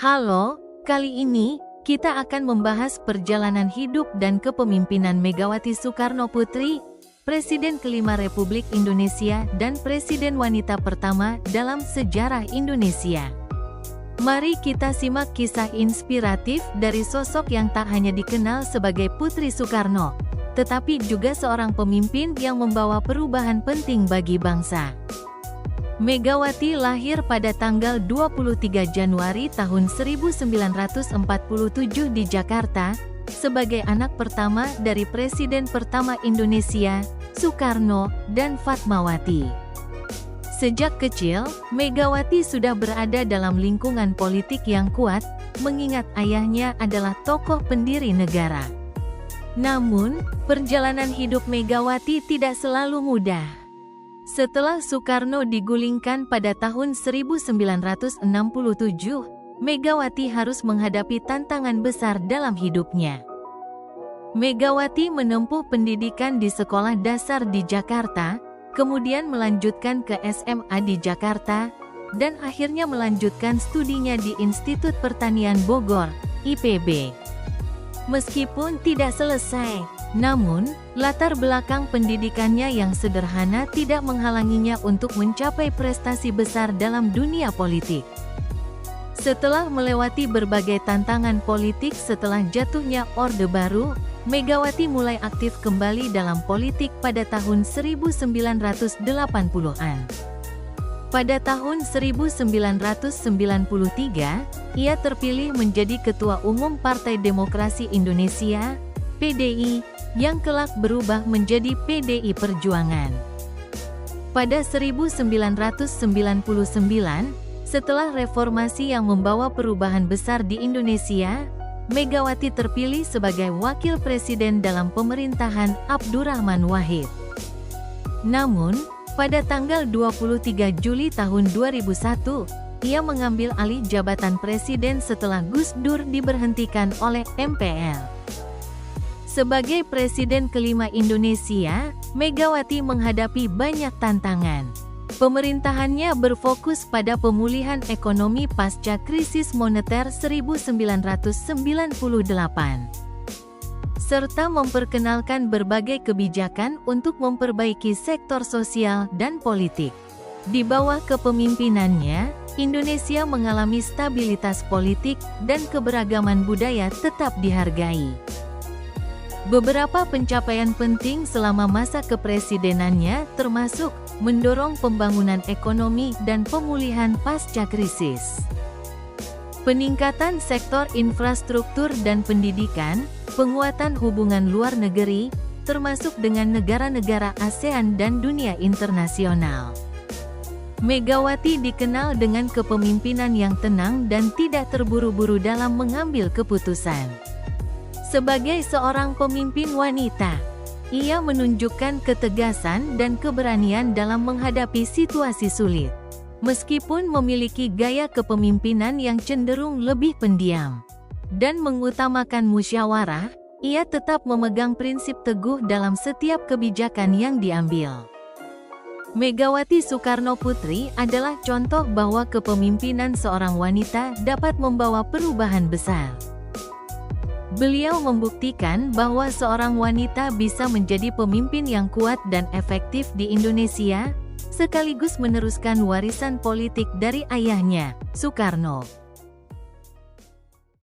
Halo, kali ini kita akan membahas perjalanan hidup dan kepemimpinan Megawati Soekarno Putri, Presiden kelima Republik Indonesia dan Presiden wanita pertama dalam sejarah Indonesia. Mari kita simak kisah inspiratif dari sosok yang tak hanya dikenal sebagai Putri Soekarno, tetapi juga seorang pemimpin yang membawa perubahan penting bagi bangsa. Megawati lahir pada tanggal 23 Januari tahun 1947 di Jakarta, sebagai anak pertama dari Presiden pertama Indonesia, Soekarno, dan Fatmawati. Sejak kecil, Megawati sudah berada dalam lingkungan politik yang kuat, mengingat ayahnya adalah tokoh pendiri negara. Namun, perjalanan hidup Megawati tidak selalu mudah. Setelah Soekarno digulingkan pada tahun 1967, Megawati harus menghadapi tantangan besar dalam hidupnya. Megawati menempuh pendidikan di sekolah dasar di Jakarta, kemudian melanjutkan ke SMA di Jakarta, dan akhirnya melanjutkan studinya di Institut Pertanian Bogor, IPB. Meskipun tidak selesai, namun, latar belakang pendidikannya yang sederhana tidak menghalanginya untuk mencapai prestasi besar dalam dunia politik. Setelah melewati berbagai tantangan politik setelah jatuhnya Orde Baru, Megawati mulai aktif kembali dalam politik pada tahun 1980-an. Pada tahun 1993, ia terpilih menjadi Ketua Umum Partai Demokrasi Indonesia, PDI, yang kelak berubah menjadi PDI Perjuangan. Pada 1999, setelah reformasi yang membawa perubahan besar di Indonesia, Megawati terpilih sebagai Wakil Presiden dalam pemerintahan Abdurrahman Wahid. Namun, pada tanggal 23 Juli tahun 2001, ia mengambil alih jabatan presiden setelah Gus Dur diberhentikan oleh MPR. Sebagai Presiden kelima Indonesia, Megawati menghadapi banyak tantangan. Pemerintahannya berfokus pada pemulihan ekonomi pasca krisis moneter 1998. Serta memperkenalkan berbagai kebijakan untuk memperbaiki sektor sosial dan politik. Di bawah kepemimpinannya, Indonesia mengalami stabilitas politik dan keberagaman budaya tetap dihargai. Beberapa pencapaian penting selama masa kepresidenannya termasuk mendorong pembangunan ekonomi dan pemulihan pasca krisis, peningkatan sektor infrastruktur dan pendidikan, penguatan hubungan luar negeri, termasuk dengan negara-negara ASEAN dan dunia internasional. Megawati dikenal dengan kepemimpinan yang tenang dan tidak terburu-buru dalam mengambil keputusan. Sebagai seorang pemimpin wanita, ia menunjukkan ketegasan dan keberanian dalam menghadapi situasi sulit. Meskipun memiliki gaya kepemimpinan yang cenderung lebih pendiam dan mengutamakan musyawarah, ia tetap memegang prinsip teguh dalam setiap kebijakan yang diambil. Megawati Soekarno Putri adalah contoh bahwa kepemimpinan seorang wanita dapat membawa perubahan besar. Beliau membuktikan bahwa seorang wanita bisa menjadi pemimpin yang kuat dan efektif di Indonesia, sekaligus meneruskan warisan politik dari ayahnya, Soekarno.